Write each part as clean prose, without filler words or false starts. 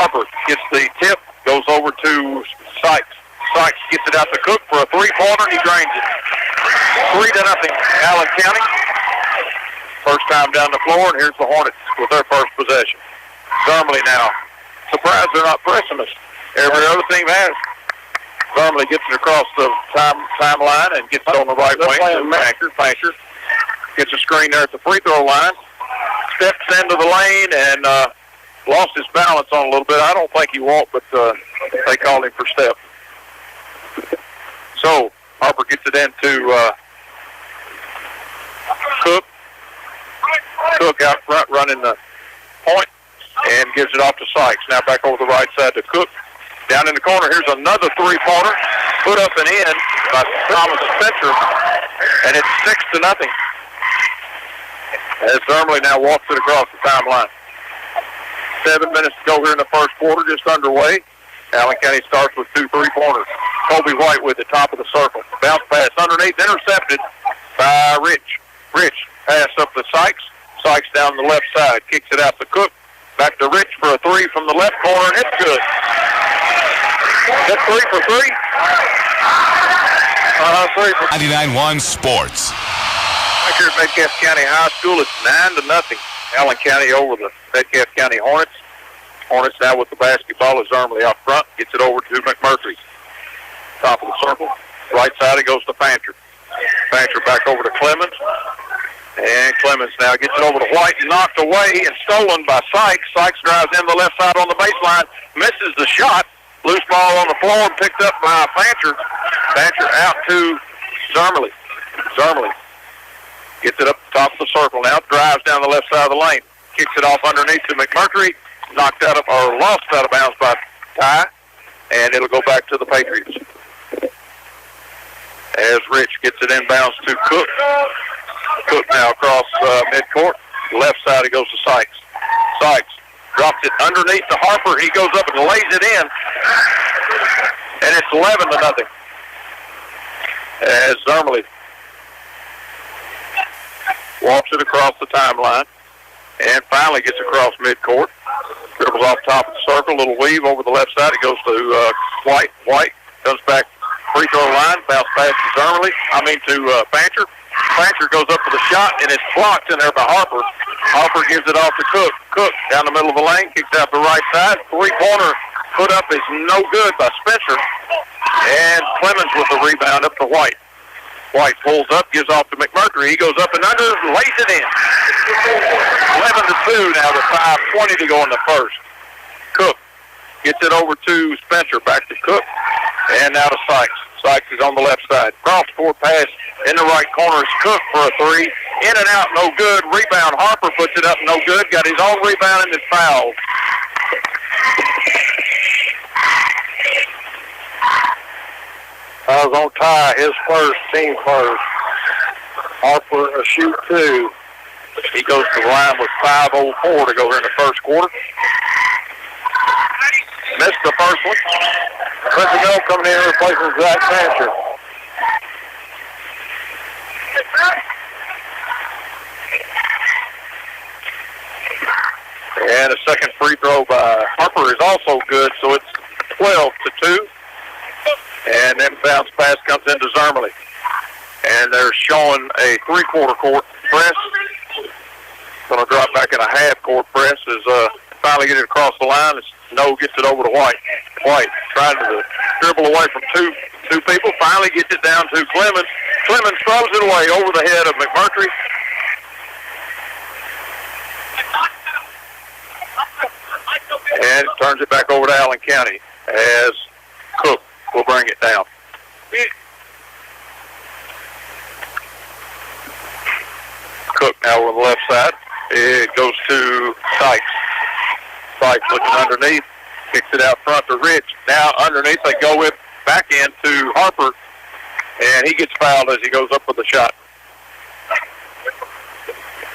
Harper gets the tip, goes over to Sykes. Sykes gets it out to Cook for a three-pointer, and he drains it. 3-0, Allen County. First time down the floor, and here's the Hornets with their first possession. Zermley now. Surprised they're not pressing us. Every other team has. Zermley gets it across the timeline and gets it on the right wing to Fancher. Gets a screen there at the free throw line. Steps into the lane and lost his balance on a little bit. I don't think he walked, but they called him for step. So Harper gets it into Cook. Cook out front running the point and gives it off to Sykes. Now back over the right side to Cook. Down in the corner, here's another three-pointer. Put up and in by Thomas Spencer. And it's 6-0. As Zermley now walks it across the timeline. 7 minutes to go here in the first quarter, just underway. Allen County starts with 2 3-pointers. Kobe White with the top of the circle. Bounce pass underneath, intercepted by Rich. Rich pass up to Sykes. Sykes down the left side, kicks it out to Cook. Back to Rich for a 3 from the left corner, and it's good. Is that 3 for 3? 3 for 99.1 Sports. Right here at Metcalfe County High School, it's 9-0. Allen County over the Metcalfe County Hornets. Hornets now with the basketball as Zermley out front. Gets it over to McMurtry. Top of the circle. Right side it goes to Fancher. Fancher back over to Clemens. And Clemens now gets it over to White, knocked away and stolen by Sykes. Sykes drives in the left side on the baseline, misses the shot. Loose ball on the floor and picked up by Fancher. Fancher out to Zermley. Zermley gets it up the top of the circle now, drives down the left side of the lane. Kicks it off underneath to McMurtry. Knocked out of, or lost out of bounds by Ty. And it'll go back to the Patriots. As Rich gets it inbounds to Cook. Cook now across midcourt. Left side, it goes to Sykes. Sykes drops it underneath to Harper. He goes up and lays it in. And it's 11-0. As Zermley walks it across the timeline and finally gets across midcourt. Dribbles off top of the circle. Little weave over the left side. It goes to White. White comes back free throw line. Bounce pass to Zermley. To Fancher. Fancher goes up for the shot, and it's blocked in there by Harper. Harper gives it off to Cook. Cook down the middle of the lane, kicks out the right side. Three-pointer put up is no good by Spencer. And Clemens with the rebound up to White. White pulls up, gives off to McMurtry. He goes up and under, lays it in. 11-2 now with 5:20 to go in the first. Cook gets it over to Spencer, back to Cook, and now to Sykes. Sykes is on the left side. Cross-court pass in the right corner is Cook for a 3. In and out, no good. Rebound, Harper puts it up, no good. Got his own rebound and it's fouled. I was on Ty, his first, team first. Harper a shoot 2. He goes to the line with 5:04 to go here in the first quarter. Missed the first one. Quincy Mill coming in replacing Zach Fancher. And a second free throw by Harper is also good, so it's 12-2. And then bounce pass comes into Zermley. And they're showing a three-quarter court press. Going to drop back in a half-court press as finally get it across the line. Snow gets it over to White. White trying to dribble away from two people. Finally gets it down to Clemens. Clemens throws it away over the head of McMurtry. And turns it back over to Allen County as Cook will bring it down. Cook now on the left side. It goes to Sykes. Sykes looking underneath. Kicks it out front to Rich. Now underneath they go with back into Harper. And he gets fouled as he goes up with the shot.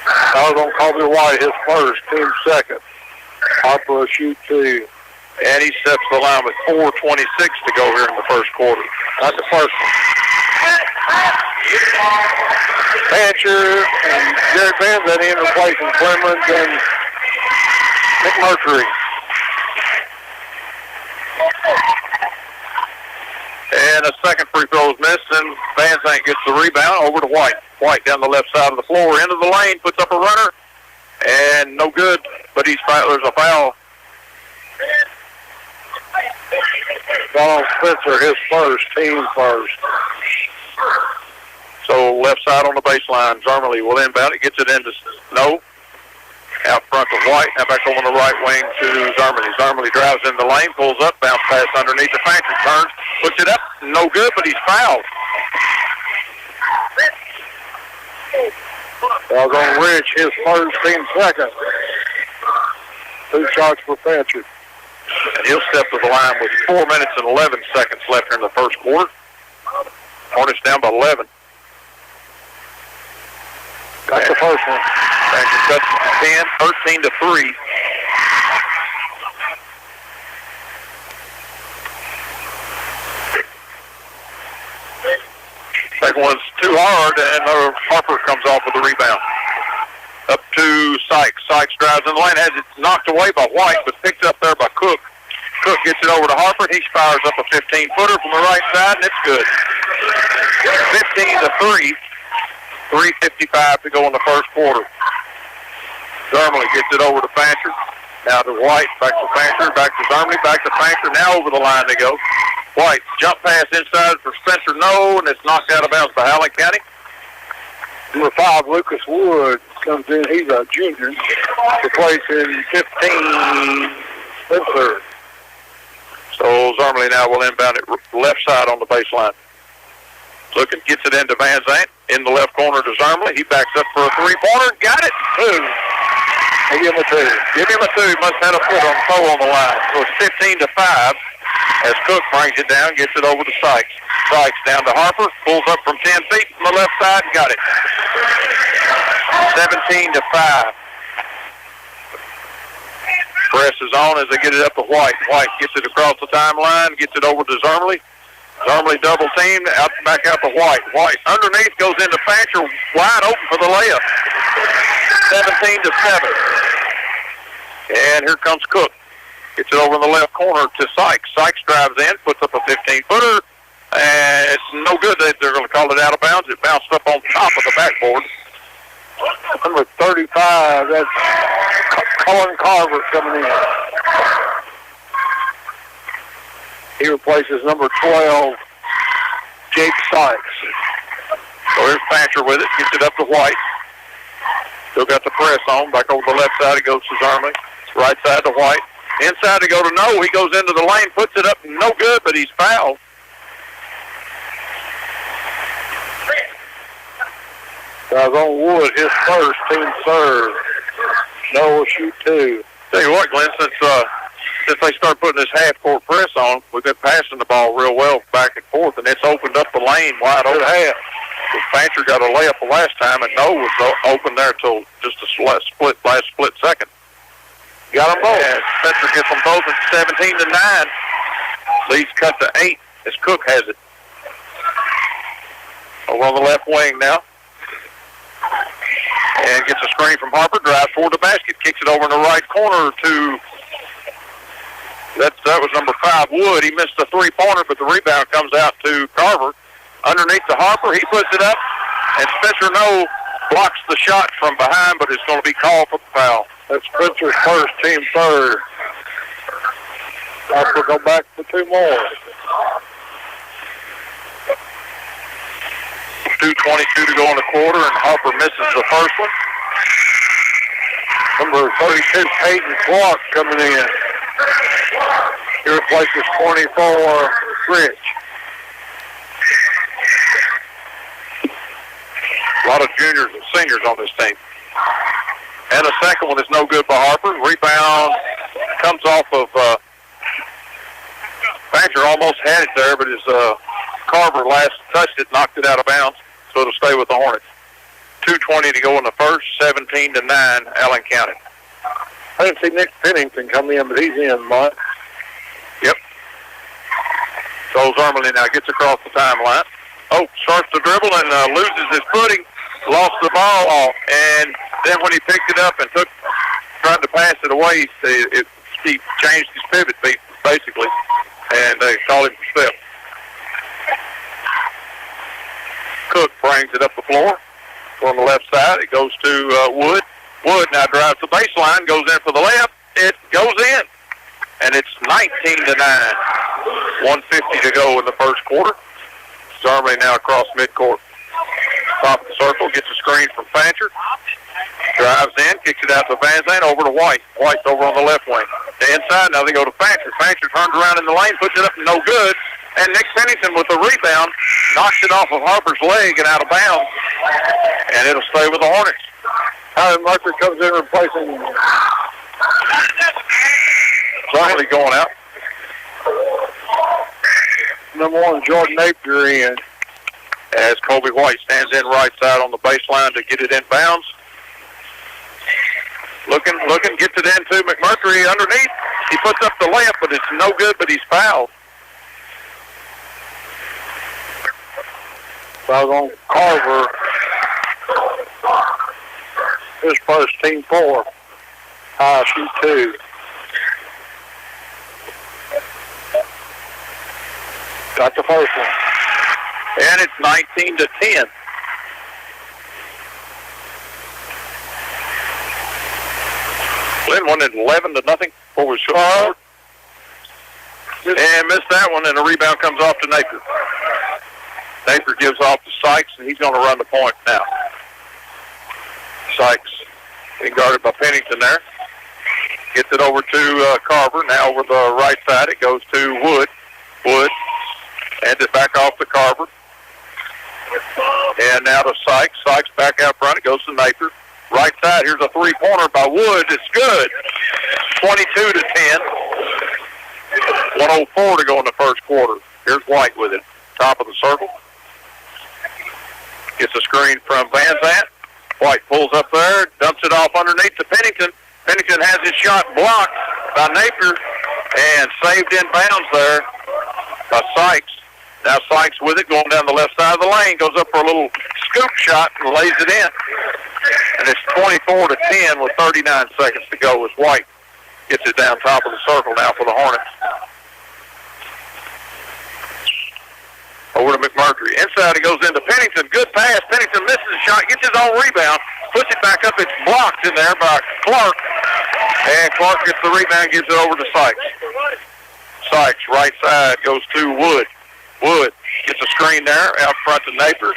I was on Kobe White, his first, team second. Harper a shoot 2. And he steps the line with 4:26 to go here in the first quarter. Not the first one. Fancher and Jerry Banzett in replacing Clemens and McMurtry. And a second free throw is missed, and Van Zandt gets the rebound over to White. White down the left side of the floor, into the lane, puts up a runner, and no good, but there's a foul. Donald Spencer, his first, team first. So left side on the baseline, Zermely will inbound it, gets it into No. Out front to White, now back over the right wing to Zermely. Zermely drives in the lane, pulls up, bounce pass underneath the Fancher, turns, puts it up, no good, but he's fouled. Foul's on Rich, his first, team second. 2 shots for Fancher. And he'll step to the line with 4 minutes and 11 seconds left here in the first quarter. Hornets down by 11. That's the first one. Fancher cuts 10, 13-3. Second one's too hard, and Harper comes off with the rebound. Up to Sykes. Sykes drives in the lane, has it knocked away by White, but picked up there by Cook. Cook gets it over to Harper. He fires up a 15-footer from the right side, and it's good. 15-3. 3:55 to go in the first quarter. Zermely gets it over to Fancher. Now to White, back to Fancher, back to Zermely, back to Fancher. Now over the line they go. White, jump pass inside for Spencer, no, and it's knocked out of bounds by Allen County. Number 5, Lucas Wood, comes in. He's a junior, replacing 15, Spencer. So Zermely now will inbound it left side on the baseline. Looking, gets it into Van Zandt. In the left corner to Zermely. He backs up for a three-pointer. Got it. 2. Give him a 2. Give him a 2. Must have had a foot on toe on the line. So it's 15-5 as Cook brings it down, gets it over to Sykes. Sykes down to Harper. Pulls up from 10 feet from the left side and got it. 17-5. Press is on as they get it up to White. White gets it across the timeline, gets it over to Zermely. Zermely double teamed, back out to White. White underneath goes into Fancher, wide open for the layup. 17-7. And here comes Cook. Gets it over in the left corner to Sykes. Sykes drives in, puts up a 15-footer, and it's no good. They're going to call it out of bounds. It bounced up on top of the backboard. Number 35, that's Colin Carver coming in. He replaces number 12, Jake Sykes. So here's Fancher with it. Gets it up to White. Still got the press on. Back over the left side, it goes to Zermely. Right side to White. Inside to go to No. He goes into the lane, puts it up. No good, but he's fouled. Guys on Wood, his first, team serve. No will shoot 2. Tell you what, Glenn, since they start putting this half-court press on, we've been passing the ball real well back and forth, and it's opened up the lane wide open. Fancher got a layup the last time, and No was open there till just a last split second. Got them both. And Spencer gets them both at 17-9. Lead's cut to 8 as Cook has it. Over on the left wing now. And gets a screen from Harper, drives toward the basket, kicks it over in the right corner to, that was number 5, Wood. He missed the three-pointer, but the rebound comes out to Carver. Underneath to Harper, he puts it up, and Spencer No blocks the shot from behind, but it's going to be called for the foul. That's Spencer's first, team third. Harper go back for 2 more. 2:22 to go in the quarter, and Harper misses the first one. Number 32, Peyton Clark coming in. He replaces 24, Rich. A lot of juniors and seniors on this team. And the second one is no good by Harper. Rebound comes off of Fancher. Almost had it there, but his Carver last touched it, knocked it out of bounds, so it'll stay with the Hornets. 2:20 to go in the first, 17-9, Allen County. I didn't see Nick Pennington come in, but he's in, Mike. Yep. So Zermely now gets across the timeline. Oh, starts to dribble and loses his footing, lost the ball, and then when he picked it up and tried to pass it away, he changed his pivot, basically. and they call him for step. Cook brings it up the floor on the left side. It goes to Wood. Wood now drives the baseline, goes in for the layup. It goes in, and it's 19-9. 1:50 to go in the first quarter. Zarmley now across midcourt. Top of the circle, gets a screen from Fancher. Drives in, kicks it out to Van Zandt, over to White. White's over on the left wing. The inside, now they go to Fancher. Fancher turns around in the lane, puts it up, no good. And Nick Pennington with the rebound, knocks it off of Harper's leg and out of bounds. And it'll stay with the Hornets. Howard Murphy comes in replacing Zarmley going out. number 1, Jordan Napier in. As Kobe White stands in right side on the baseline to get it in bounds. Looking, gets it into McMurtry underneath. He puts up the layup, but it's no good, but he's fouled. Foul on Carver. His first, team 4. High shoot 2. Got the first one. And it's 19-10. Glenn won it 11-0 before we scored. And missed that one, and the rebound comes off to Napier. Napier gives off to Sykes, and he's going to run the point now. Sykes being guarded by Pennington there. Gets it over to Carver. Now over the right side, it goes to Wood. Wood hands it back off to Carver. And now to Sykes. Sykes back out front. It goes to Napier. Right side, here's a three-pointer by Wood. It's good. 22-10. 1:04 to go in the first quarter. Here's White with it. Top of the circle. Gets a screen from Van Zandt. White pulls up there, dumps it off underneath to Pennington. Pennington has his shot blocked by Napier and saved in bounds there by Sykes. Now Sykes with it, going down the left side of the lane, goes up for a little scoop shot and lays it in. And it's 24-10 with 39 seconds to go as White gets it down top of the circle now for the Hornets. Over to McMurtry. Inside it goes into Pennington. Good pass. Pennington misses the shot, gets his own rebound, puts it back up. It's blocked in there by Clark. And Clark gets the rebound, gives it over to Sykes. Sykes, right side, goes to Wood. Wood gets a screen there, out front to Napier.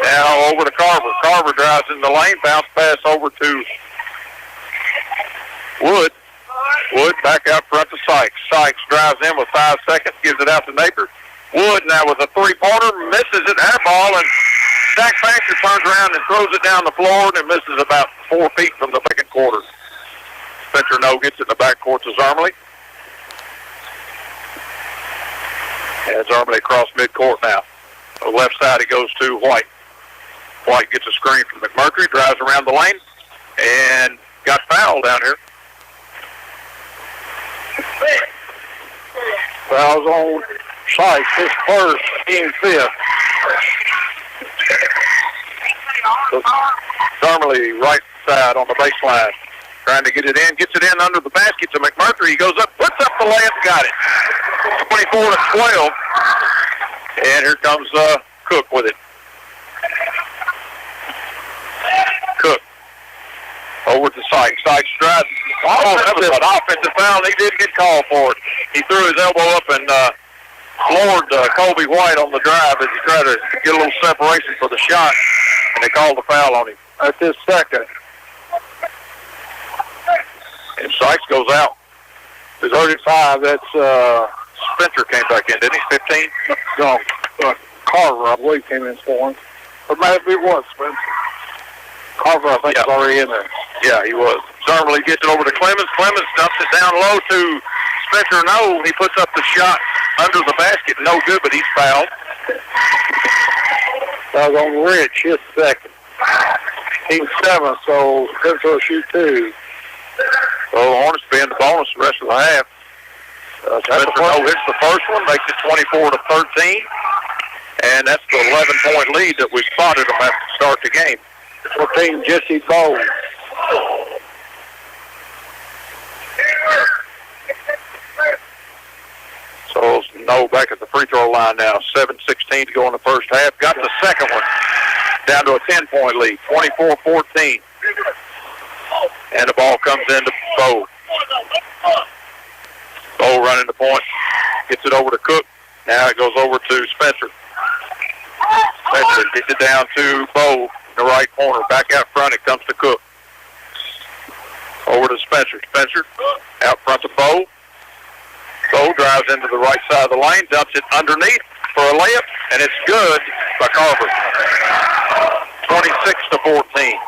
Now over to Carver. Carver drives in the lane, bounce pass over to Wood. Wood back out front to Sykes. Sykes drives in with 5 seconds, gives it out to Napier. Wood now with a three-pointer, misses it, air ball, and Zach Fancher turns around and throws it down the floor, and it misses about 4 feet from the second quarter. Spencer No gets it in the backcourt to Zarmley. And Zarmley across midcourt now. On the left side, it goes to White. White gets a screen from McMurtry, drives around the lane, and got fouled down here. Fouls on Sykes, his first, team 5th. Zarmley right side on the baseline. Trying to get it in, gets it in under the basket to McMurtry. He goes up, puts up the layup, got it. 24-12. And here comes Cook with it. Cook over to Sykes. Sykes drives. Oh, that was an offensive foul. He did get called for it. He threw his elbow up and floored Kobe White on the drive as he tried to get a little separation for the shot, and they called the foul on him. That's his second. And Sykes goes out. His 35, that's Spencer came back in, didn't he? 15? no, Carver, I believe, came in for him. Or maybe it was Spencer. Carver, I think, is already in there. Yeah, he was. Zarmley gets it over to Clemens. Clemens dumps it down low to Spencer No. He puts up the shot under the basket. No good, but he's fouled. That was on Rich, his second. Team 7, so Spencer will shoot 2. So the Hornets be in the bonus the rest of the half. Spencer No hits the first one, makes it 24-13. And that's the 11-point lead that we spotted them at the start of the game. 14, Jesse Bowles. So No, back at the free throw line now. 7:16 to go in the first half. Got the second one. Down to a 10-point lead. 24-14. And the ball comes into Bo. Bo running the point. Gets it over to Cook. Now it goes over to Spencer. Spencer gets it down to Bo in the right corner. Back out front, it comes to Cook. Over to Spencer. Spencer out front to Bo. Bo drives into the right side of the lane, dumps it underneath for a layup, and it's good by Carver. 26-14.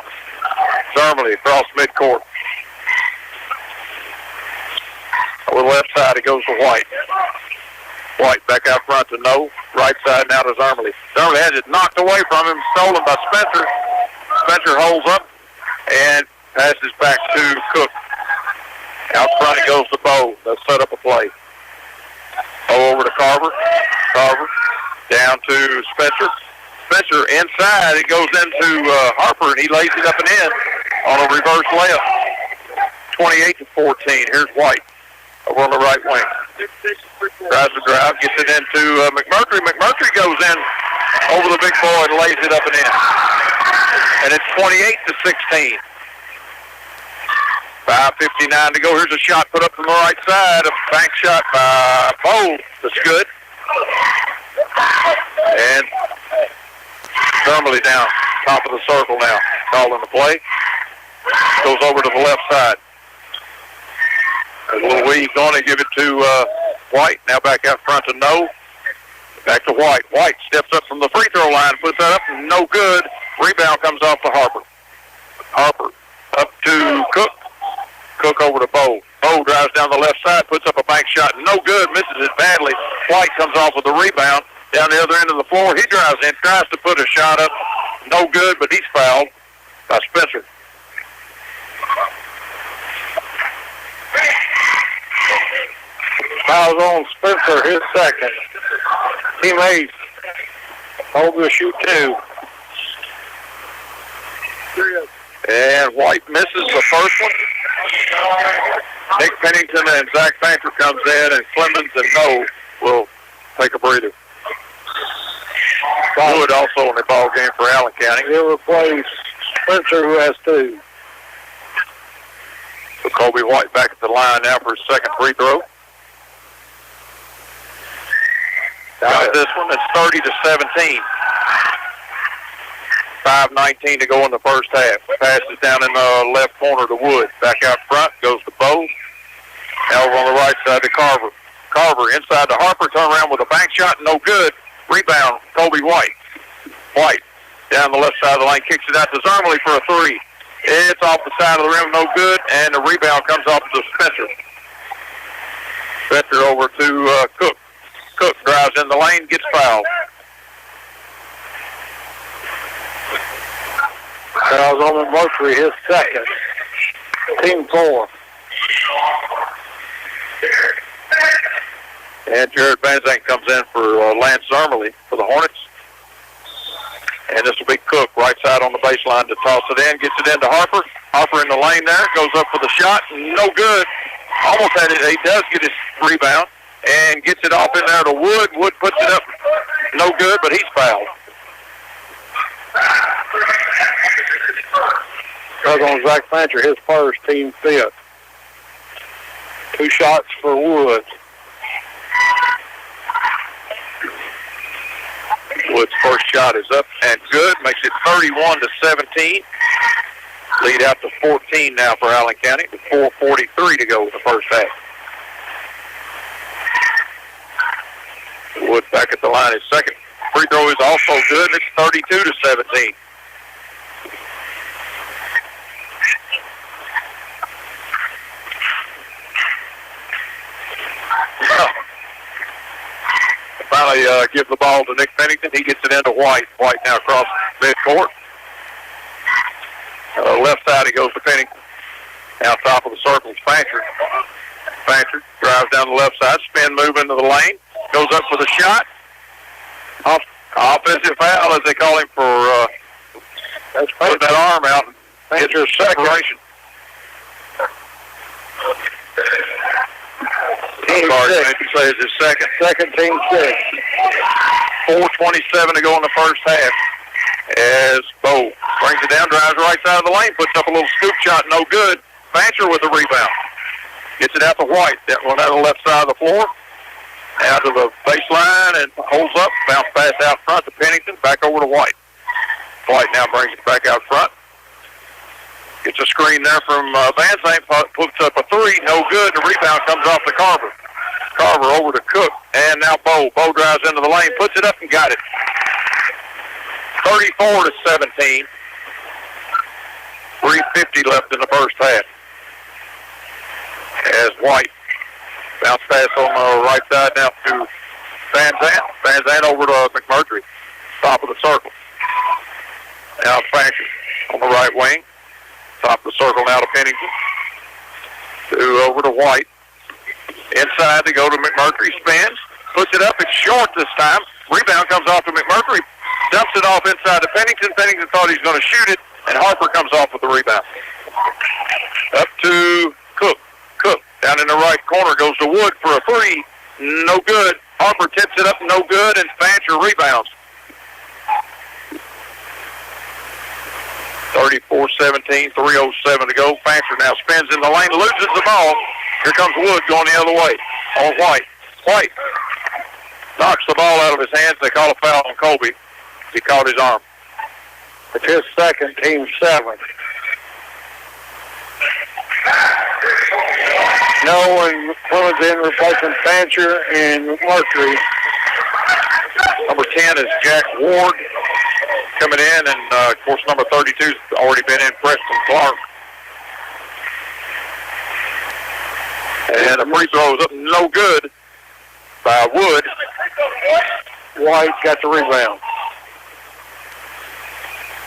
Zermely across midcourt. Over the left side, it goes to White. White back out front to No. Right side now to Zermely. Zermely has it knocked away from him, stolen by Spencer. Spencer holds up and passes back to Cook. Out front it goes to Bo. They'll set up a play. Bo over to Carver. Carver down to Spencer. Spencer inside. It goes into Harper, and he lays it up and in on a reverse layup. 28-14. Here's White over on the right wing. Drives the drive, gets it into McMurtry. McMurtry goes in over the big boy and lays it up and in. And it's 28-16. 5:59 to go. Here's a shot put up from the right side. A bank shot by Bo. That's good. And Zermely down top of the circle now. Calling the play. Goes over to the left side. A little weave on it. Give it to White. Now back out front to No. Back to White. White steps up from the free throw line. Puts that up. No good. Rebound comes off to Harper. Harper up to Cook. Cook over to Bo. Bo drives down the left side, puts up a bank shot. No good, misses it badly. White comes off with the rebound. Down the other end of the floor, he drives in, tries to put a shot up. No good, but he's fouled by Spencer. Fouls on Spencer, his second. Teammates over to shoot two. And White misses the first one. Nick Pennington and Zach Painter comes in, and Clemens and No will take a breather. Wood also in the ball game for Allen County. He'll replace Spencer, who has two. So Kobe White back at the line now for his second free throw. Got this one. It's 30-17. 5:19 to go in the first half. Passes down in the left corner to Wood. Back out front, goes to Bo. Now over on the right side to Carver. Carver inside to Harper, turn around with a bank shot, no good. Rebound, Kobe White. White down the left side of the lane, kicks it out to Zermely for a three. It's off the side of the rim, no good, and the rebound comes off to Spencer. Spencer over to Cook. Cook drives in the lane, gets fouled. Fouls on McMurtry, his second. Team four. And Jared Banzank comes in for Lance Zermely for the Hornets. And this will be Cook, right side on the baseline to toss it in. Gets it into Harper. Harper in the lane there. Goes up for the shot. No good. Almost had it. He does get his rebound. And gets it off in there to Wood. Wood puts it up. No good, but he's fouled. Goes on Zach Fancher, his first, team fifth. Two shots for Wood. Wood's first shot is up and good. Makes it 31-17. Lead out to 14 now for Allen County with 4:43 to go in the first half. Wood back at the line. His second free throw is also good. It's 32-17. Finally give the ball to Nick Pennington. He gets it into White. White now across midcourt. Left side, he goes to Pennington. Now top of the circle is Fancher. Fancher drives down the left side. Spin move into the lane. Goes up for the shot. Offensive foul, as they call him, for putting that arm out and hits her separation. Team sorry, 6. you say it's his second. Second, team 6. 4:27 to go in the first half. As Bo brings it down, drives right side of the lane, puts up a little scoop shot, no good. Fancher with the rebound. Gets it out to White. That one out of the left side of the floor. Out to the baseline and holds up. Bounce pass out front to Pennington. Back over to White. White now brings it back out front. Gets a screen there from Van Zandt. Puts up a three. No good. The rebound comes off to Carver. Carver over to Cook. And now Bo. Bo drives into the lane. Puts it up and got it. 34-17. 3:50 left in the first half. As White bounce pass on the right side now to Van Zandt. Van Zandt over to McMurtry. Top of the circle. Now Fancher on the right wing. Top of the circle now to Pennington. Over to White. Inside to go to McMurtry. Spins. Puts it up. It's short this time. Rebound comes off to McMurtry. Dumps it off inside to Pennington. Pennington thought he was going to shoot it. And Harper comes off with the rebound. Up to Cook. Cook down in the right corner goes to Wood for a three. No good. Harper tips it up. No good. And Fancher rebounds. 34-17, 3:07 to go. Fancher now spins in the lane, loses the ball. Here comes Wood going the other way on White. White knocks the ball out of his hands. They call a foul on Colby. He caught his arm. It's his second, team 7. No, and Clemens in replacing Fancher and McMurtry. Number 10 is Jack Ward coming in, and of course number 32's already been in, Preston Clark. And the free throw is up no good by Wood. White got the rebound.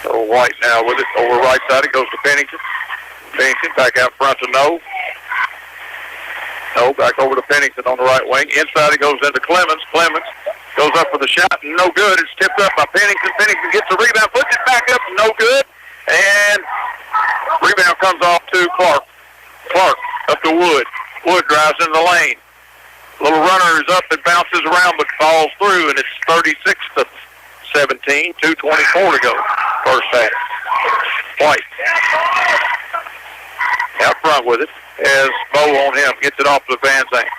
So White now with it over right side. It goes to Pennington. Pennington back out front to No. No, back over to Pennington on the right wing. Inside it goes into Clemens. Clemens goes up for the shot. No good. It's tipped up by Pennington. Pennington gets the rebound, puts it back up. No good. And rebound comes off to Clark. Clark up to Wood. Wood drives in the lane. Little runner is up and bounces around but falls through, and it's 36-17, 2:24 to go. First half. White out front with it as Bo on him. Gets it off to Van Zandt.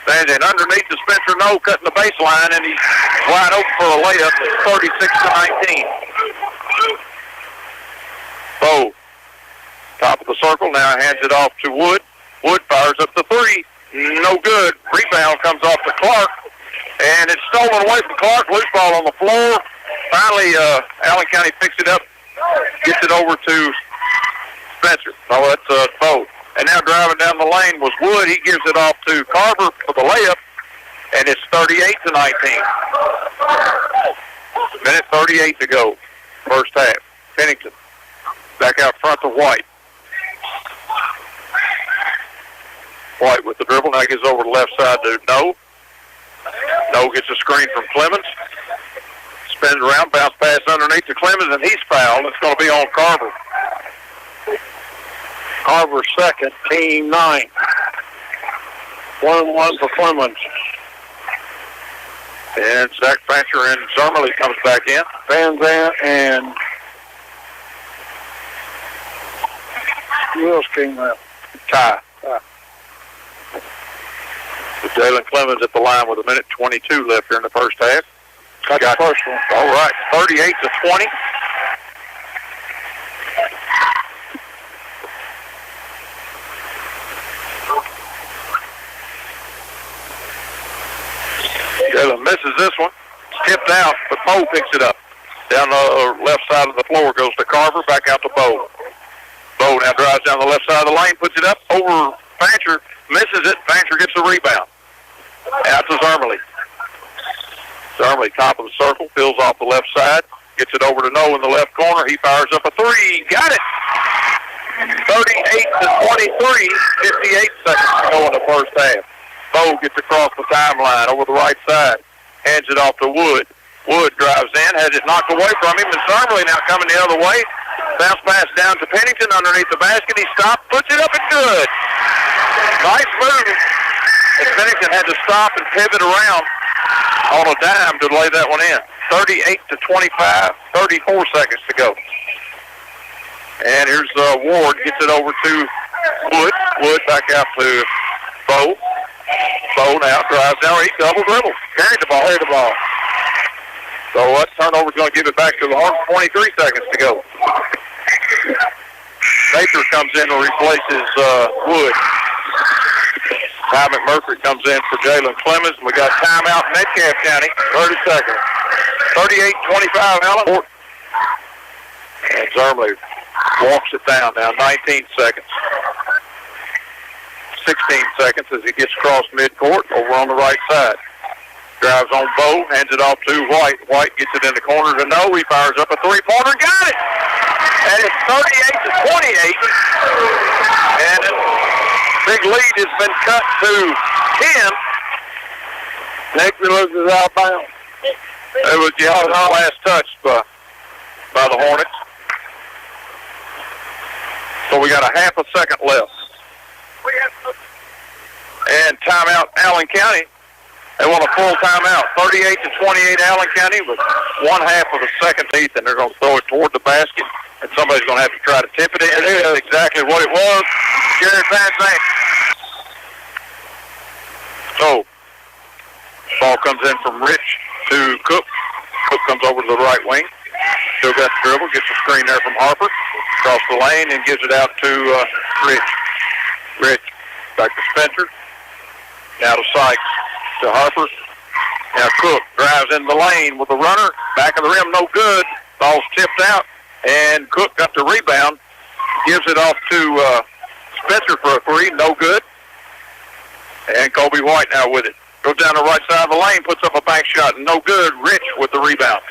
Van Zandt underneath the Spencer No, cutting the baseline, and he's wide open for a layup. It's 36-19. Bo, top of the circle, now hands it off to Wood. Wood fires up the three. No good. Rebound comes off to Clark, and it's stolen away from Clark. Loose ball on the floor. Finally, Allen County picks it up, gets it over to Spencer. Oh, that's Bo. And now driving down the lane was Wood. He gives it off to Carver for the layup, and it's 38-19. Minute 38 to go, first half. Pennington back out front to White. White with the dribble. Now gets over the left side to No. No gets a screen from Clemens. Spins around, bounce pass underneath to Clemens, and he's fouled. It's going to be on Carver. Carver second, team 9. 1-1 for Clemens. And Zach Fancher and Zermerly comes back in. Van Zandt and who else came out? Ty. Jalen Clemens at the line with 1:22 left here in the first half. Got the first one. All right, 38-20. Jalen misses this one. It's tipped out, but Bo picks it up. Down the left side of the floor goes to Carver, back out to Bo. Bo now drives down the left side of the lane, puts it up over Fancher, misses it. Fancher gets the rebound. Out to Zermerly. Zermerly, top of the circle, fills off the left side, gets it over to No in the left corner. He fires up a three. Got it! 38-23, 58 seconds to go in the first half. Bo gets across the timeline over the right side, hands it off to Wood. Wood drives in, has it knocked away from him, and Zermerly now coming the other way. Bounce pass down to Pennington underneath the basket. He stopped, puts it up, and good. Nice move and finished and had to stop and pivot around on a dime to lay that one in. 38-25, 34 seconds to go. And here's Ward, gets it over to Wood. Wood back out to Bo. Bo now drives down. He double dribble. Carried the ball. So that turnover's going to give it back to the Hawks. 23 seconds to go. Baker comes in and replaces Wood. Ty McMurphy comes in for Jalen Clemens. We got timeout in Metcalfe County. 30 seconds. 38-25, Allen. And Zermley walks it down now. 19 seconds. 16 seconds as he gets across midcourt over on the right side. Drives on Bo, hands it off to White. White gets it in the corner to No. He fires up a three-pointer. Got it! And it's 38-28. And a big lead has been cut to 10. Nick loses out of bounds. It was the last touch by the Hornets. So we got a half a second left. And timeout, Allen County. They want a full timeout. 38-28, Allen County, with one half of a second eighth, and they're going to throw it toward the basket, and somebody's going to have to try to tip it in. It is exactly what it was. Jared Van Zandt. So, ball comes in from Rich to Cook. Cook comes over to the right wing. Still got the dribble, gets the screen there from Harper. Across the lane and gives it out to Rich. Rich back to Spencer. Now to Sykes. To Harper. Now Cook drives in the lane with the runner. Back of the rim, no good. Ball's tipped out. And Cook got the rebound. Gives it off to Spencer for a three. No good. And Kobe White now with it. Goes down the right side of the lane. Puts up a bank shot. No good. Rich with the rebound.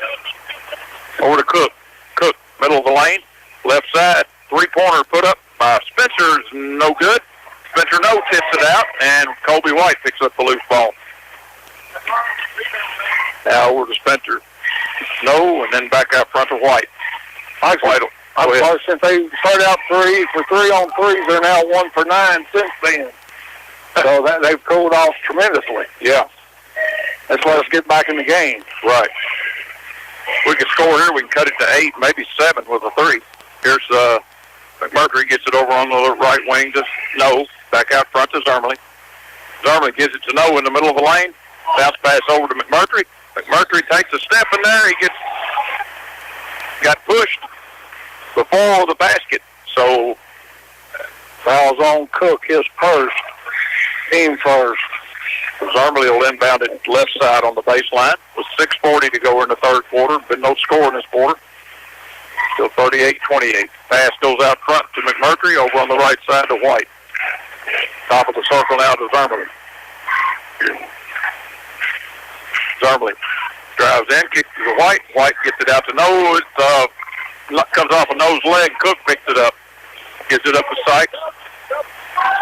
Over to Cook. Cook, middle of the lane. Left side. Three-pointer put up by Spencer's no good. Spencer No tips it out. And Kobe White picks up the loose ball. Now over to Spencer. No, and then back out front to White. I'm sorry, since they started out three on threes, they're now 1 for 9 since then. So they've cooled off tremendously. Yeah. Let's let us get back in the game. Right. We can score here. We can cut it to 8, maybe 7 with a 3. Here's McMurtry gets it over on the right wing to No. Back out front to Zermley. Zermley gives it to No in the middle of the lane. Bounce pass over to McMurtry. McMurtry takes a step in there. He got pushed before the basket. So fouls on Cook, his first. Team first. Zermley will inbound it left side on the baseline with 6:40 to go in the third quarter. Been no score in this quarter. Still 38-28. Pass goes out front to McMurtry over on the right side to White. Top of the circle now to Zermley. Zermley drives in, kicks to White. White gets it out to No. It comes off a No's leg. Cook picks it up. Gives it up to Sykes.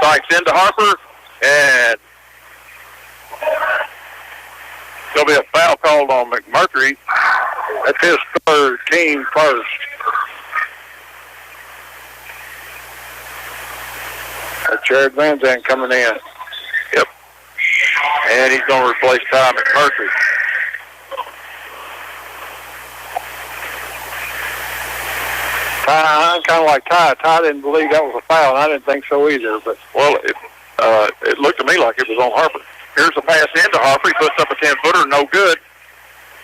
Sykes into Harper. And there'll be a foul called on McMurtry. That's his third, team first. That's Jared Van Zandt coming in. Yep. And he's going to replace Ty McMurtry. I'm kind of like Ty. Ty didn't believe that was a foul, and I didn't think so either. But well, it looked to me like it was on Harper. Here's a pass into Harper. He puts up a 10-footer, no good.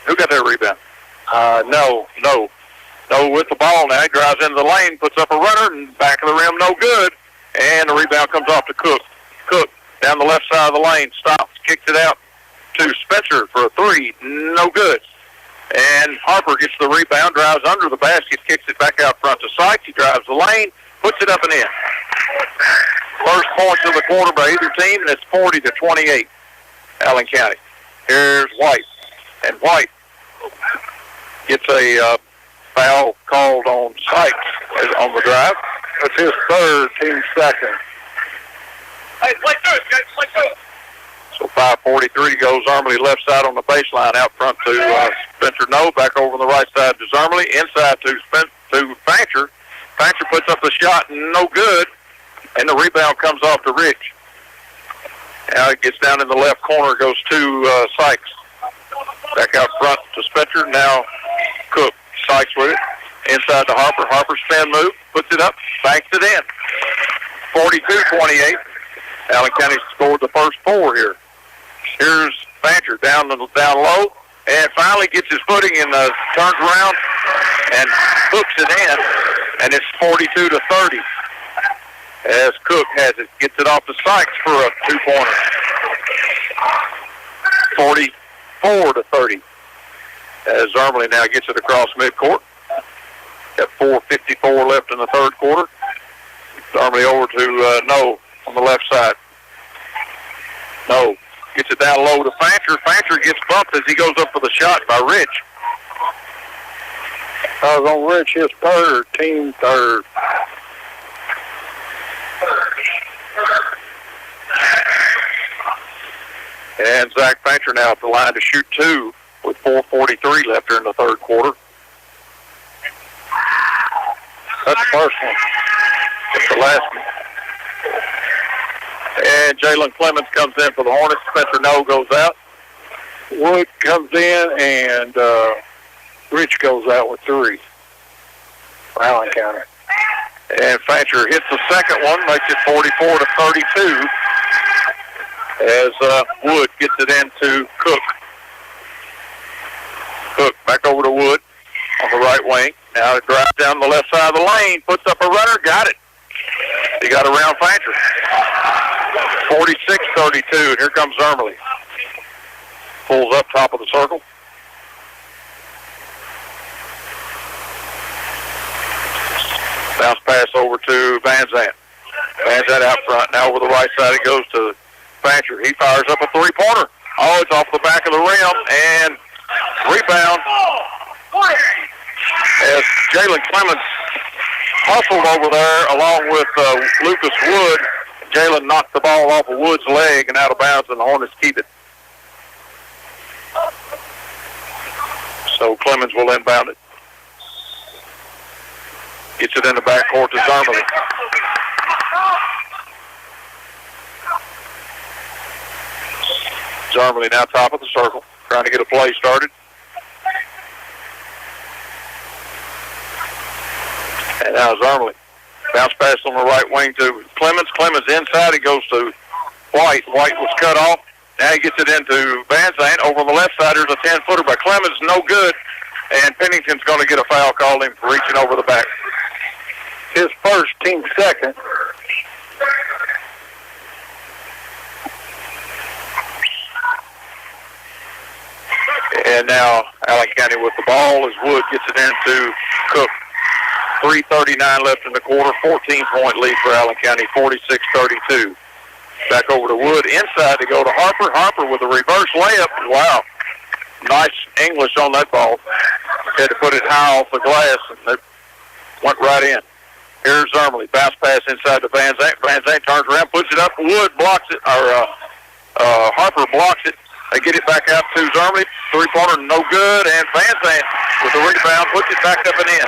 Who got that rebound? No with the ball now. He drives into the lane, puts up a runner, and back of the rim, no good. And the rebound comes off to Cook. Cook down the left side of the lane, stops, kicks it out to Spencer for a 3, no good. And Harper gets the rebound, drives under the basket, kicks it back out front to Sykes. He drives the lane, puts it up and in. First points of the quarter by either team, and it's 40-28, Allen County. Here's White. And White gets a foul called on Sykes on the drive. That's his third, team second. Hey, play through it, guys, play through it. So 5:43 goes Zermley left side on the baseline, out front to Spencer No, back over on the right side to Zermley, inside to Fancher. Fancher puts up the shot, no good, and the rebound comes off to Rich. Now it gets down in the left corner, goes to Sykes. Back out front to Spencer. Now Cook. Sykes with it. Inside to Harper. Harper spin move. Puts it up. Banks it in. 42-28. Allen County scored the first 4 here. Here's Fancher down low. And finally gets his footing and turns around and hooks it in. And it's 42-30. As Cook has it. Gets it off to Sykes for a 2-pointer. 44-30. As Zermley now gets it across midcourt. Got 4:54 left in the third quarter. Zermley over to No on the left side. No. Gets it down low to Fancher. Fancher gets bumped as he goes up for the shot by Rich. I was on Rich, his third, team third. And Zach Fancher now at the line to shoot 2 with 4:43 left here in the third quarter. That's the first one. That's the last one. And Jalen Clemens comes in for the Hornets. Spencer No goes out. Wood comes in, and Rich goes out with 3 for Allen County. And Fancher hits the second one, makes it 44-32. As Wood gets it into Cook. Cook back over to Wood on the right wing. Now it drives down the left side of the lane, puts up a runner, got it. He got around Fancher. 46-32, and here comes Zermley. Pulls up top of the circle. Bounce pass over to Van Zandt. Van Zandt out front. Now over the right side it goes to Fancher. He fires up a 3-pointer. Oh, it's off the back of the rim, and rebound as Jalen Clemens hustled over there along with Lucas Wood. Jalen knocked the ball off of Wood's leg and out of bounds, and the Hornets keep it. So Clemens will inbound it. Gets it in the backcourt to Zermley. Zermley now top of the circle, trying to get a play started. And now Zermley. Bounce pass on the right wing to Clemens. Clemens inside. It goes to White. White was cut off. Now he gets it into Van Zandt. Over on the left side, there's a 10-footer by Clemens. No good. And Pennington's going to get a foul called him for reaching over the back. His first, team second. And now Allen County with the ball as Wood gets it into Cook. 3:39 left in the quarter. 14-point lead for Allen County. 46-32. Back over to Wood. Inside to go to Harper. Harper with a reverse layup. Wow. Nice English on that ball. Had to put it high off the glass, and it went right in. Here's Zermley. Bounce pass inside to Van Zandt. Van Zandt turns around, puts it up. Wood blocks it, or Harper blocks it. They get it back out to Zermley. 3-pointer, no good. And Van Zandt with the rebound, puts it back up and in.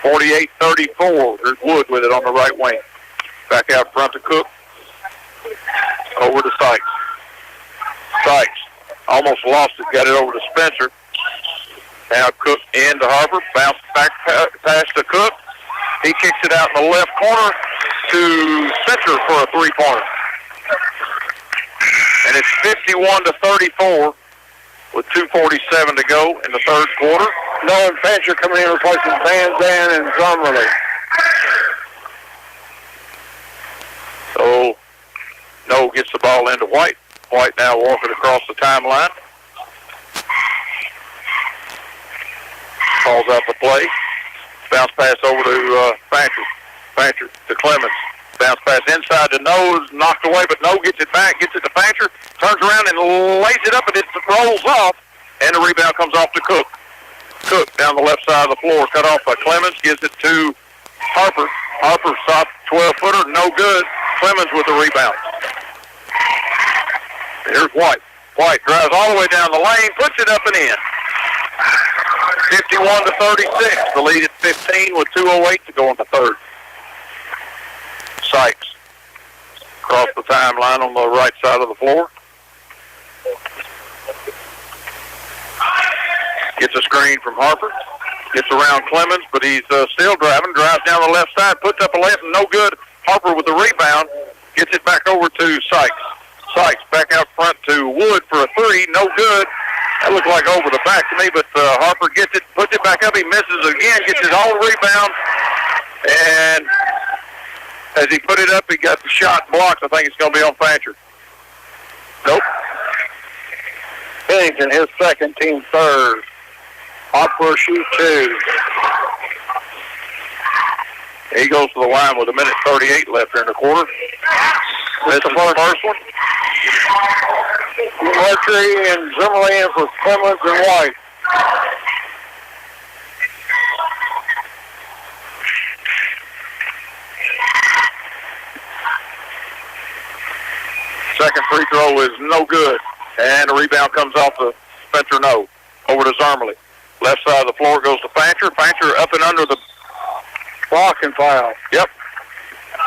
48-34. There's Wood with it on the right wing. Back out front to Cook. Over to Sykes. Sykes almost lost it. Got it over to Spencer. Now Cook in to Harper. Bounce back pass to Cook. He kicks it out in the left corner to Spencer for a 3-pointer. And it's 51-34 with 2:47 to go in the third quarter. Noah and Fancher coming in replacing Van Zandt and Zermley. So No gets the ball into White. White now walking across the timeline. Calls out the play. Bounce pass over to Fancher. Fancher to Clemens. Bounce pass inside to No, knocked away, but No gets it back, gets it to Fancher, turns around and lays it up, and it rolls off, and the rebound comes off to Cook. Cook down the left side of the floor, cut off by Clemens, gives it to Harper. Harper soft 12-footer, no good. Clemens with the rebound. Here's White. White drives all the way down the lane, puts it up and in. 51-36. The lead at 15 with 2:08 to go in the third. Sykes. across the timeline on the right side of the floor. Gets a screen from Harper. Gets around Clemens, but he's still driving. Drives down the left side, puts up a layup, and no good. Harper with the rebound. Gets it back over to Sykes. Sykes back out front to Wood for a three. No good. That looked like over the back to me, but Harper gets it, puts it back up. He misses again, gets his own rebound. And as he put it up, he got the shot blocked. I think it's going to be on Fancher. Nope. Pennington, his second, team third. Harper shoot 2. He goes to the line with 1:38 left here in the quarter. This is the first one. Mercury and Zimmerman for Clemens and White. Second free throw is no good. And the rebound comes off the Spencer No. Over to Zarmerly. Left side of the floor goes to Fancher. Fancher up and under the block and foul. Yep.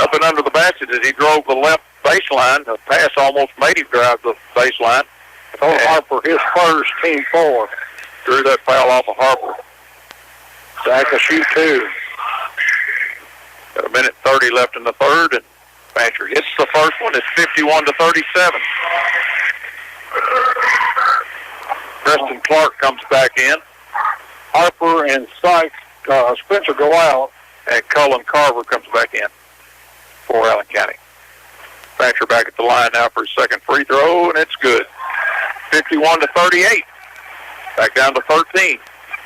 Up and under the basket as he drove the left baseline. The pass almost made him drive the baseline. So Harper, his first, team 4. Drew that foul off of Harper. Zach a shoot 2. Got 1:30 left in the third, and Fancher hits the first one. It's 51-37. Preston Clark comes back in. Harper and Sykes, Spencer go out. And Cullen Carver comes back in for Allen County. Fancher back at the line now for his second free throw, and it's good. 51-38. Back down to 13.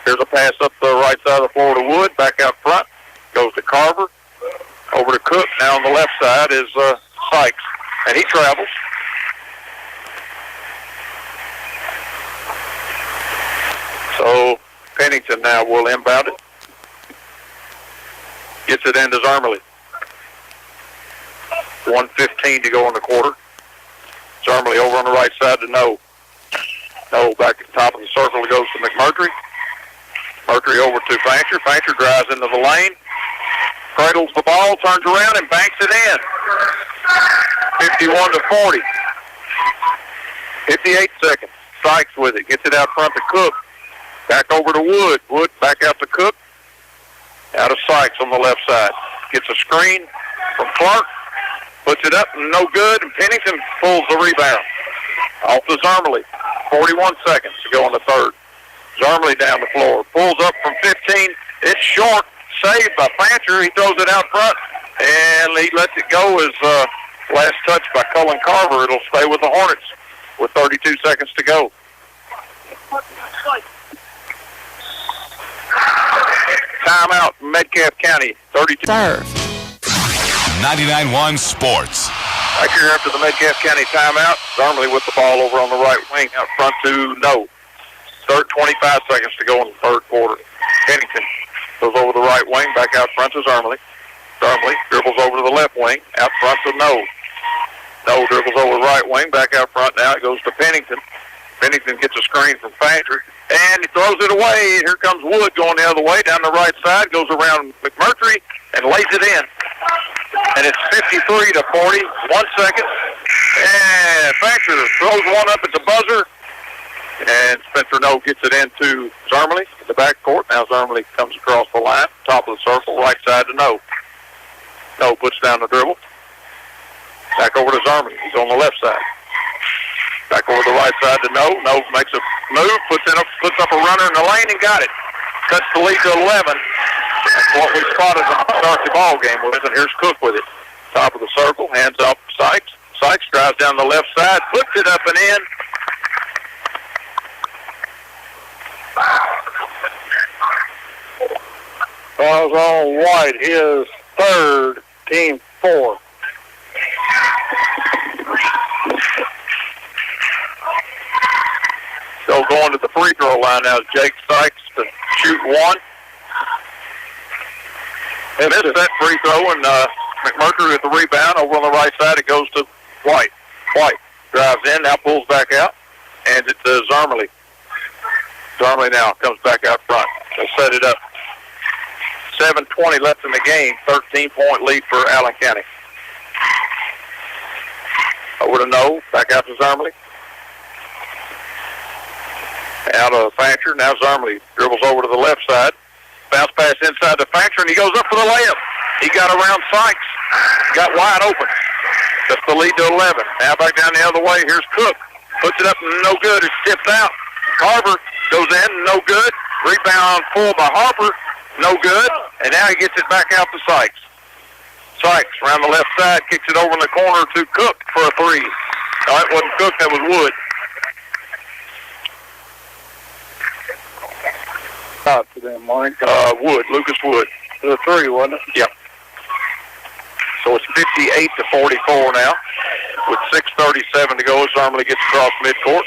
Here's a pass up the right side of the floor to Wood. Back out front. Goes to Carver. Over to Cook. Now on the left side is Sykes. And he travels. So Pennington now will inbound it. Gets it into Zarmerly. 1:15 to go in the quarter. Zarmerly over on the right side to No. No back at the top of the circle. It goes to McMurtry. Mercury over to Fancher. Fancher drives into the lane. Cradles the ball, turns around, and banks it in. 51-40. 58 seconds. Sykes with it. Gets it out front to Cook. Back over to Wood. Wood back out to Cook. Out of Sykes on the left side. Gets a screen from Clark. Puts it up, no good, and Pennington pulls the rebound. Off to Zarmerly. 41 seconds to go in the third. Zarmerly down the floor. Pulls up from 15. It's short. Saved by Fancher. He throws it out front, and he lets it go as last touch by Cullen Carver. It'll stay with the Hornets with 32 seconds to go. Timeout, Metcalfe County, 32. Serve. 99.1 Sports. Back here after the Metcalfe County timeout, Zarmerly with the ball over on the right wing, out front to No. 25 seconds to go in the third quarter. Pennington goes over the right wing, back out front to Zarmerly. Zarmerly dribbles over to the left wing, out front to No. No dribbles over the right wing, back out front now. It goes to Pennington. Pennington gets a screen from Fancher, and he throws it away. Here comes Wood going the other way, down the right side, goes around McMurtry, and lays it in. And it's 53-40, 1 second. And Fancher throws one up at the buzzer, and Spencer No gets it into Zarmerly in the backcourt. Now Zarmerly comes across the line, top of the circle, right side to No. No puts down the dribble. Back over to Zarmerly. He's on the left side. Back over the right side to No. No makes a move, puts up a runner in the lane and got it. Cuts the lead to 11. That's what we spotted to start the ball game with, and here's Cook with it. Top of the circle, hands off to Sykes. Sykes drives down the left side, puts it up and in. Fouls on White, his third, team 4. So going to the free throw line now is Jake Sykes to shoot one. Missed that free throw, and McMurtry with the rebound. Over on the right side, it goes to White. White drives in, now pulls back out, hands it to Zarmerly. Zarmerly now comes back out front. They'll set it up. 7:20 left in the game, 13-point lead for Allen County. Over to No. Back out to Zermley. Out of Fancher. Now Zermley dribbles over to the left side. Bounce pass inside to Fancher, and he goes up for the layup. He got around Sykes. Got wide open. That's the lead to 11. Now back down the other way. Here's Cook. Puts it up, no good. It's tipped out. Carver goes in, no good. Rebound pulled by Harper, no good. And now he gets it back out to Sykes. Sykes around the left side, kicks it over in the corner to Cook for a three. No, that wasn't Cook, that was Wood. Out to them, Mike. Wood, Lucas Wood. The three, wasn't it? Yep. So it's 58-44 now, with 6:37 to go as Zermley gets across midcourt.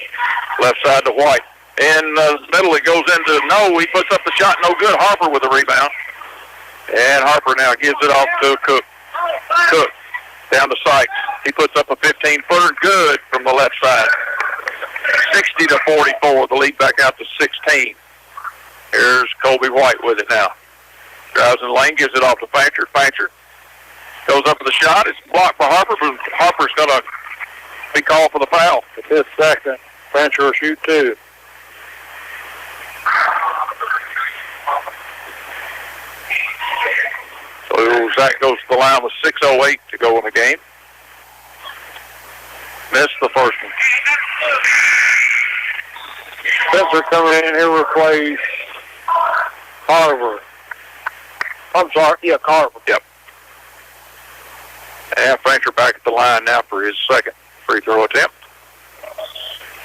Left side to White. In the middle, it goes into No. He puts up the shot, no good. Harper with a rebound. And Harper now gives it off to Cook. Cook down to Sykes. He puts up a 15-footer, good from the left side. 60-44, the lead back out to 16. Here's Colby White with it now. Drives in the lane, gives it off to Fancher. Fancher goes up for the shot. It's blocked by Harper, but Harper's going to be called for the foul. It's his second. Fancher will shoot two. So Zach goes to the line with 6:08 to go in the game. Missed the first one. Spencer coming in here replace Carver. I'm sorry, yeah, Carver. Yep. And Fancher back at the line now for his second free throw attempt.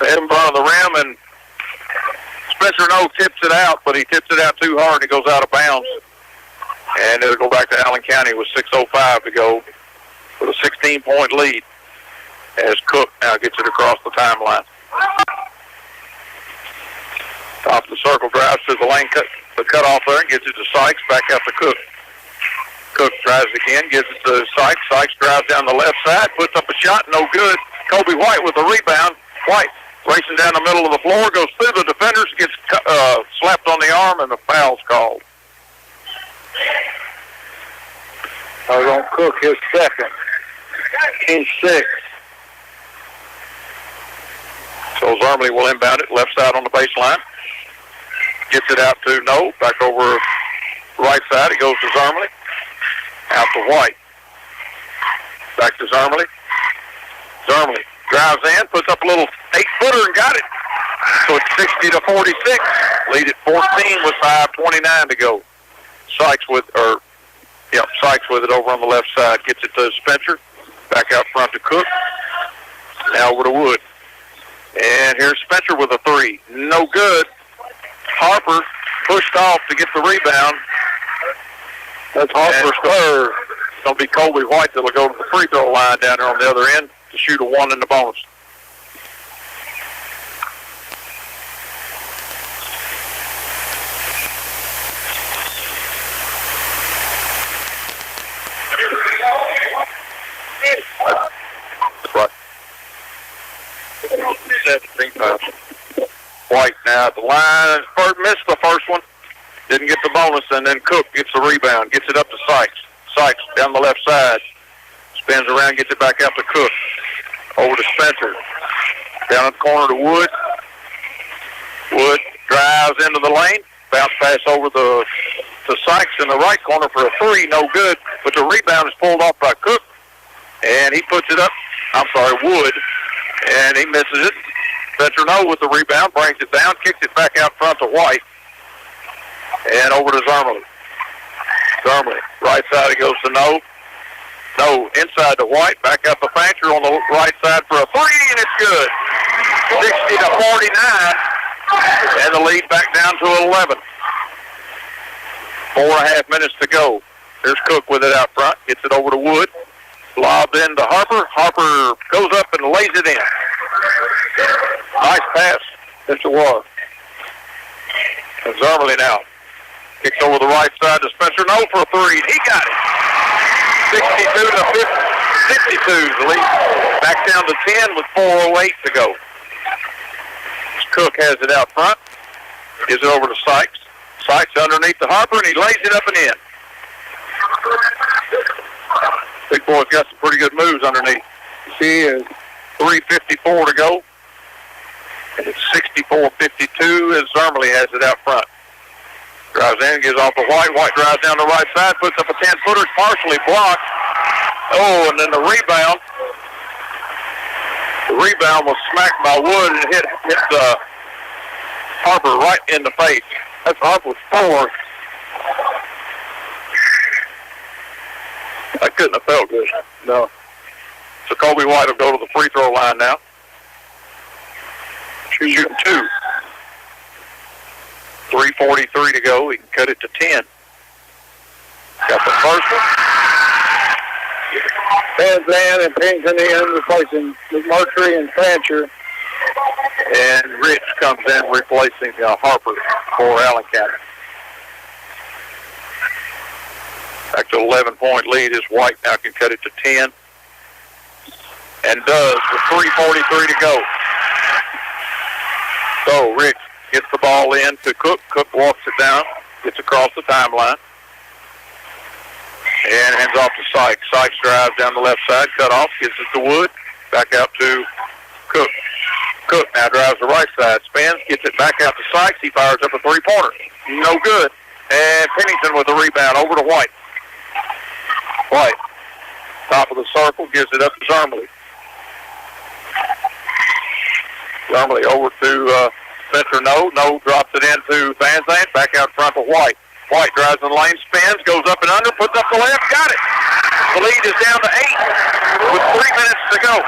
In front of the rim, and Spencer No tips it out, but he tips it out too hard and it goes out of bounds. And it'll go back to Allen County with 6:05 to go with a 16-point lead as Cook now gets it across the timeline. Top of the circle, drives to the lane, the cutoff there, and gets it to Sykes, back out to Cook. Cook drives again, gives it to Sykes. Sykes drives down the left side, puts up a shot, no good. Colby White with the rebound. White racing down the middle of the floor, goes through the defenders, gets slapped on the arm, and the foul's called. I was on Cook, his second. He's 6. So Zermley will inbound it, left side on the baseline. Gets it out to No, back over right side. It goes to Zermley. Out to White. Back to Zermley. Zermley drives in, puts up a little 8-footer and got it. So it's 60-46. Lead at 14 with 5:29 to go. Sykes with it over on the left side. Gets it to Spencer. Back out front to Cook. Now over to Wood. And here's Spencer with a three. No good. Harper pushed off to get the rebound. That's Harper's third. It's going to be Colby White that'll go to the free throw line down there on the other end to shoot a 1 in the bonus. That's right. 17 fouls. White now at the line. Missed the first one. Didn't get the bonus, and then Cook gets the rebound. Gets it up to Sykes. Sykes down the left side. Spins around, gets it back out to Cook. Over to Spencer. Down at the corner to Wood. Wood drives into the lane. Bounce pass over to Sykes in the right corner for a three. No good. But the rebound is pulled off by Cook. And he puts it up. Wood. And he misses it. Spencer No with the rebound. Brings it down. Kicks it back out front to White. And over to Zermley. Zermley. Right side it goes to No. No inside to White. Back up to Fancher on the right side for a three. And it's good. 60-49. And the lead back down to 11. 4.5 minutes to go. There's Cook with it out front. Gets it over to Wood. Lobbed in to Harper. Harper goes up and lays it in. Nice pass. Yes, it was. And Zermley now kicks over the right side to Spencer No for a three. He got it. 62 the lead. Back down to 10 with 4:08 to go. Cook has it out front. Gives it over to Sykes. Sykes underneath the Harper, and he lays it up and in. Big boy's got some pretty good moves underneath. He is. 3:54 to go. And it's 64-52 as Zermley has it out front. Drives in, gives off to White. White drives down the right side, puts up a 10-footer, partially blocked. Oh, and then the rebound. The rebound was smacked by Wood and hit Harper right in the face. That's Harper's fourth. That couldn't have felt good. No. So Kobe White will go to the free throw line now. Shooting 2. 3:43 to go. He can cut it to 10. Got the first one. Van Zandt and Pennington in, replacing Mercury and Fancher. And Rich comes in replacing Harper for Allen County. Back to 11-point lead is White now can cut it to 10. And does with 3:43 to go. So Rich gets the ball in to Cook. Cook walks it down, gets across the timeline. And hands off to Sykes. Sykes drives down the left side, cut off, gives it to Wood. Back out to Cook. Cook now drives the right side, spins, gets it back out to Sykes. He fires up a three-pointer. No good. And Pennington with the rebound over to White. White, top of the circle, gives it up to Zermley. Zermley over to Spencer No. No drops it into Van Zandt. Back out front to White. White drives in the lane, spins, goes up and under, puts up the left, got it. The lead is down to 8 with 3 minutes to go.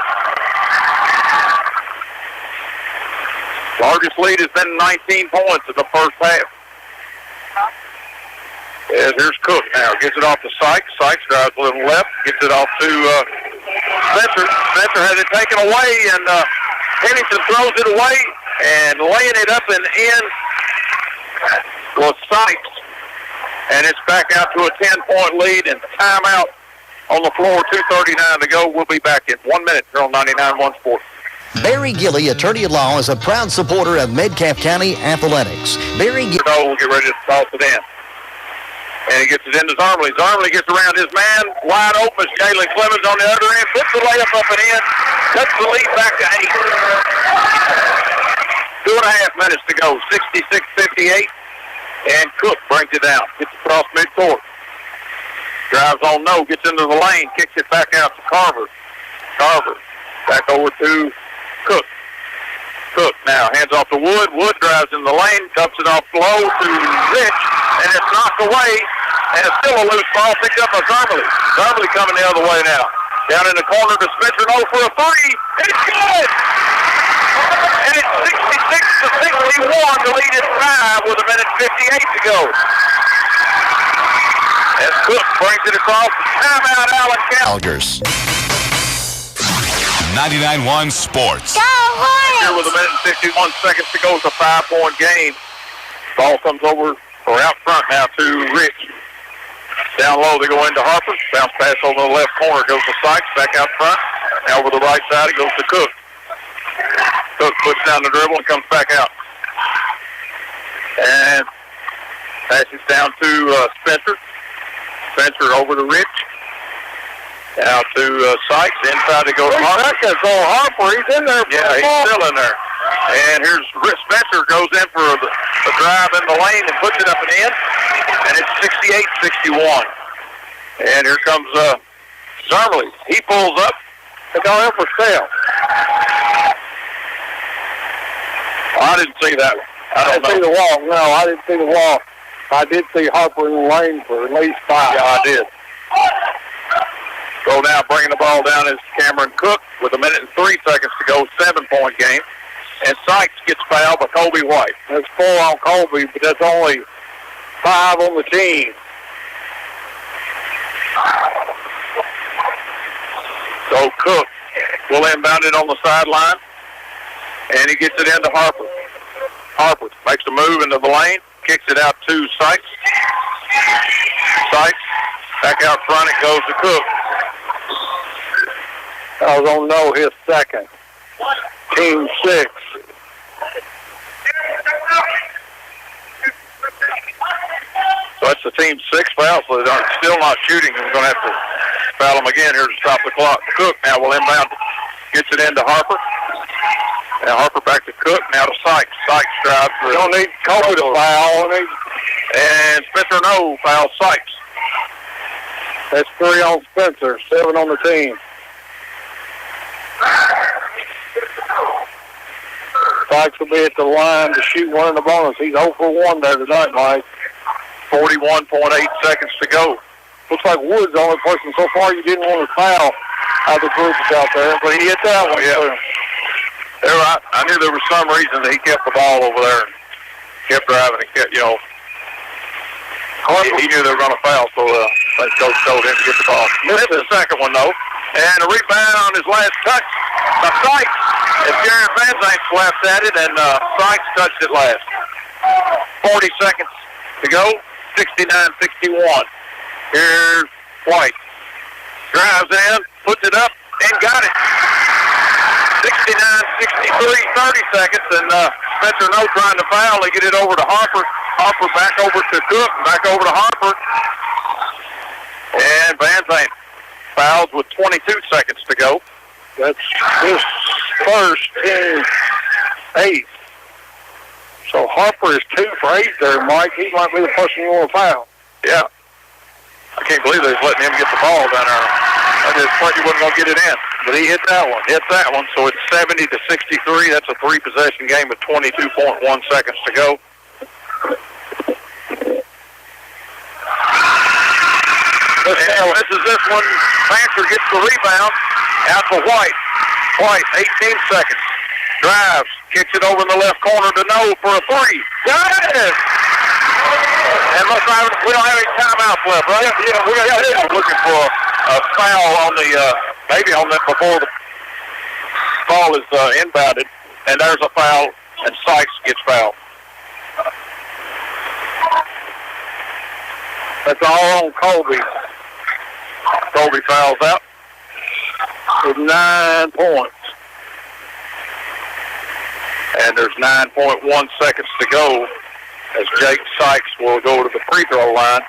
Largest lead has been 19 points in the first half. As here's Cook now. Gets it off to Sykes. Sykes drives a little left. Gets it off to Spencer. Spencer has it taken away, and Pennington throws it away, and laying it up and in was Sykes. And it's back out to a 10-point lead, and timeout on the floor. 2:39 to go. We'll be back in 1 minute here on 99.1 Sports. Barry Gilly, attorney at law, is a proud supporter of Metcalfe County athletics. Barry Gilly. We'll get ready to toss it in. And he gets it into Zermley. Zermley gets around his man. Wide open. Jalen Clemens on the other end. Puts the layup up and in. Cuts the lead back to 8. 2.5 minutes to go. 66-58. And Cook brings it down. Gets across midcourt. Drives on No. Gets into the lane. Kicks it back out to Carver. Carver. Back over to Cook. Cook now hands off to Wood. Wood drives in the lane. Dumps it off low to Rich. And it's knocked away. And it's still a loose ball picked up by Zermley. Zermley coming the other way now. Down in the corner to Spencer No for a 3. It's good! And it's 66-61. The lead is 5 with 1:58 to go. As Cook brings it across. Timeout, Allen County. 99.1 Sports. Go Hornets! Here with 1:51 seconds to go. It's a 5-point game. Ball comes over or out front now to Rich. Down low, they go into Harper. Bounce pass over the left corner. Goes to Sykes. Back out front. Now over the right side, it goes to Cook. Cook puts down the dribble and comes back out. And passes down to Spencer. Spencer over to Rich. Now to Sykes. Inside to go to Harper. Harper, he's in there. Yeah, he's still in there. And here's Rich Spencer goes in for the drive in the lane and puts it up and in. And it's 68-61. And here comes Zermley. He pulls up. They got him for sale. I didn't see that one. I didn't see the walk. No, I didn't see the walk. I did see Harper in the lane for at least 5. Yeah, I did. So now bringing the ball down is Cameron Cook with 1 minute and 3 seconds to go. 7-point game. And Sykes gets fouled by Kobe White. That's 4 on Kobe, but that's only 5 on the team. So Cook will inbound it on the sideline. And he gets it into Harper. Harper makes a move into the lane. Kicks it out to Sykes. Sykes. Back out front it goes to Cook. I was on No his second. Team 6. So that's the team's 6th foul, so they're still not shooting. We're going to have to foul them again here to stop the clock. Cook now will inbound it. Gets it into Harper. Now Harper back to Cook. Now to Sykes. Sykes drives. Don't need Kobe to foul. And Spencer No fouls Sykes. That's 3 on Spencer, 7 on the team. Sykes will be at the line to shoot one in the bonus. He's 0 for 1 there tonight, Mike. 41.8 seconds to go. Looks like Wood's the only person so far you didn't want to foul out of the group out there, but he hit that one. Yeah. There, I knew there was some reason that he kept the ball over there and kept driving and kept, you know. He knew they were going to foul, so Coach told him to get the ball. Missed the second one, though. And a rebound on his last touch by Sykes. As Jared Van Zandt slapped at it, and Sykes touched it last. 40 seconds to go. 69-61. Here's White. Drives in, puts it up, and got it. 69-63, 30 seconds, and Spencer No trying to foul. They get it over to Harper. Harper back over to Cook, back over to Harper. And Van Zandt fouls with 22 seconds to go. That's his first in 8. So Harper is 2 for 8 there, Mike. He might be the person you want to foul. Yeah. I can't believe they're letting him get the ball down there. I just thought he wasn't going to get it in. But he hit that one. So it's 70-63. That's a 3-possession game with 22.1 seconds to go. And this one. Fancher gets the rebound. Out to White. White, 18 seconds. Drives. Kicks it over in the left corner to No for a 3. Got it! And we don't have any timeouts left, right? Yeah, we got looking for a foul on the, maybe on that before the ball is inbounded. And there's a foul, and Sykes gets fouled. That's all on Colby. Colby fouls out. With 9 points. And there's 9.1 seconds to go as Jake Sykes will go to the free throw line.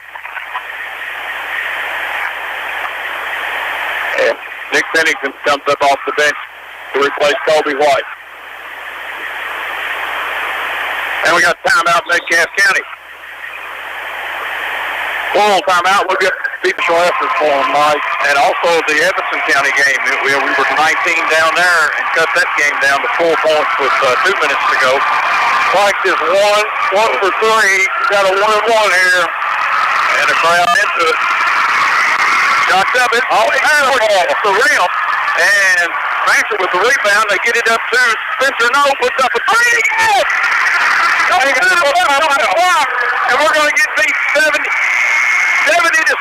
And Nick Pennington comes up off the bench to replace Colby White. And we got timeout in Metcalfe County. Full timeout. We'll get special efforts for him, Mike. And also the Evanston County game. We were 19 down there and cut that game down to 4 points with 2 minutes to go. Sykes is 1 for 3. He's got a 1-and-1 here. And a crowd into it. Shots up it. Oh, it's the rim. And Fancher with the rebound. They get it up to Spencer No. Puts up a 3. Yes! And we're going to get beat 70 to